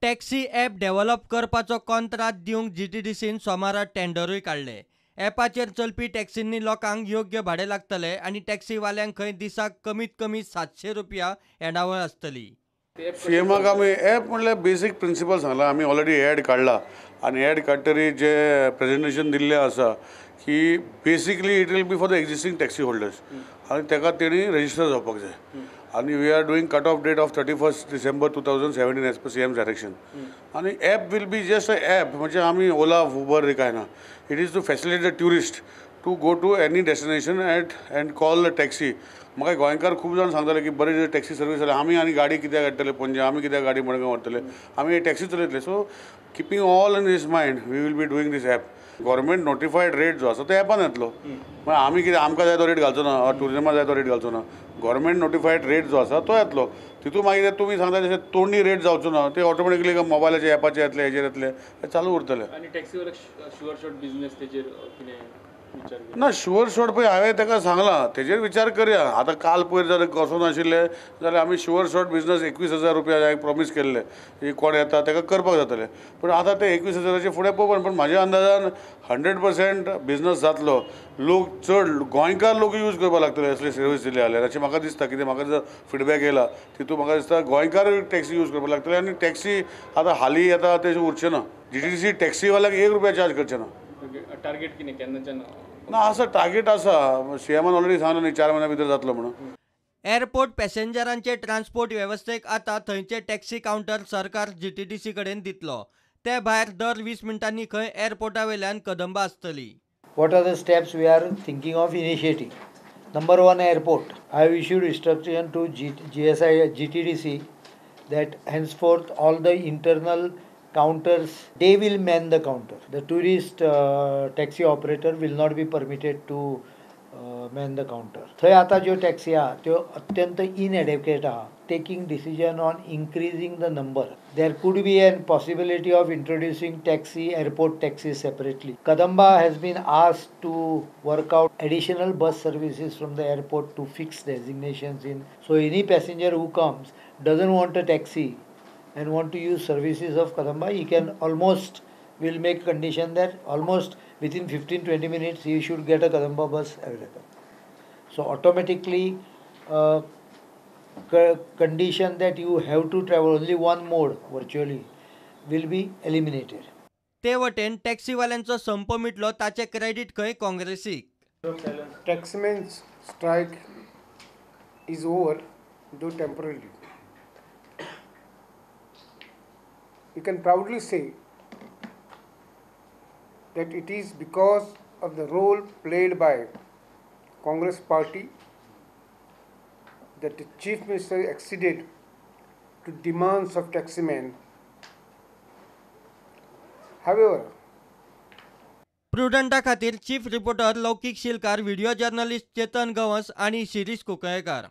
Taxi app develop करपाचो contract दिवंक GTDCन सोमारा टेंडरूय काढले। ॲपाचेर चलपी टॅक्सींनी लोकांक योग्य भाडे लागतले आनी टॅक्सीवाल्यांक खंय दिसाक कमीत कमी 700 रुपया येणावळ आसतली। सीएमाक आमी ॲप म्हणल्यार बेसीक प्रिंसिपल सांगला। आमी ऑलरेडी ॲड काडला आनी ॲड काडटरी जे प्रेजेंटेशन दिल्लें आसा की basically it will be for the existing taxi holders आनी ताका तेणी रजिस्टर जावपाक जाय। आनी we are doing cut off date of 31 December 2017 as per CM direction. आनी app will be just a app, म्हणजे आमी ओला उबर रे काय ना। It is to facilitate the tourist to go to any destination and call the taxi. म्हाका गोंयकार खूब जाण सांगताले की बरे टॅक्सी सर्वीस जाल्यार आमी आनी गाडी कित्याक हाडटले पणजे, आमी कित्याक गाडी मडगांव व्हरतले, आमी टॅक्सी चलयतले। So keeping all in these mind we will be doing this app. Government notified rate जो आसा तो ॲपान येतलो। मागीर आमी कितें आमकां जाय तो रेट घालचो ना, टुरिजमाक जाय तो रेट घालचो ना। गव्हर्मेंट नोटिफायड रेट जो आसा तो येतलो। तितून मागीर तुमी सांगता तशें तोंडी रेट जावचो ना, ते ऑटोमॅटिकली मोबायलाच्या ॲपाचेर येतले, हेजेर येतले, हे चालू उरतले। आनी टॅक्सीवर शुअर शॉट बिझनेस तेजेर कितें विचार ना शुअर शॉट पळय हांवें ताका सांगलां तेजेर विचार करया। आतां काल पयर जर कसो नाशिल्ले जाल्यार आमी शुअर शॉट बिझनेस 21,000 रुपया प्रॉमीस केल्ले की कोण येता ताका करपाक जातले। पूण आतां ते 21,000चे फुडें पळोवप। पण म्हाज्या अंदाजान 100% बिझनेस जातलो। लोक चड गोंयकार लोक यूज करपाक लागतले असले सर्वीस दिले जाल्यार, अशें म्हाका दिसता। कित्याक म्हाका जो फीडबॅक येयला तितून म्हाका दिसता गोंयकार टॅक्सी यूज करपाक लागतले। आनी टॅक्सी आतां हालीं येता तें उरचें ना। GTDC टॅक्सीवाल्याक 1 रुपया चार्ज करचें ना। टार्गेट कितें केन्नाच्यान ना आसा टार्गेट आसा। सीएमान ऑलरेडी सांगला न्ही 4 म्हयन्या भितर जातलो म्हणून। एअरपोर्ट पॅसेंजरांचे ट्रान्सपोर्ट वेवस्थेक आतां थंयचे टॅक्सी कावंटर सरकार GTDC कडेन दितलो। ते भायर दर 20 मिनटांनी खंय एअरपोर्टा वयल्यान कदंबा आसतली। What are the steps we are thinking of initiating? Number one, airport. I have issued instruction to GTDC that henceforth all the internal counters, they will man the counter. The tourist taxi operator will not be permitted to man the counter. थंय आतां ज्यो taxi आहा त्यो अत्यंत इनएडिक्वेट आहा. Taking decision on increasing the number. There could be a possibility of introducing airport taxis separately. Kadamba has been asked to work out additional bus services from the airport to fix designations in. So any passenger who comes doesn't want a taxi and want to use services of Kadamba, he can almost, will make condition that almost within 15-20 minutes he should get a Kadamba bus available. So automatically condition that you have to travel only one mode virtually will be eliminated. ते वटेन टॅक्सीवाल्यांचो संप मिटलो ताचे credit खंय काँग्रेसीक। Taximen's strike is over, though temporarily. We can proudly say that it is because of the role played by Congress party that the Chief Minister acceded to demands of taximen. However, प्रुडंटा खातीर chief reporter Laukik Shilkar, video journalist Chetan Gavas आनी शिरीष कुंकळयकार।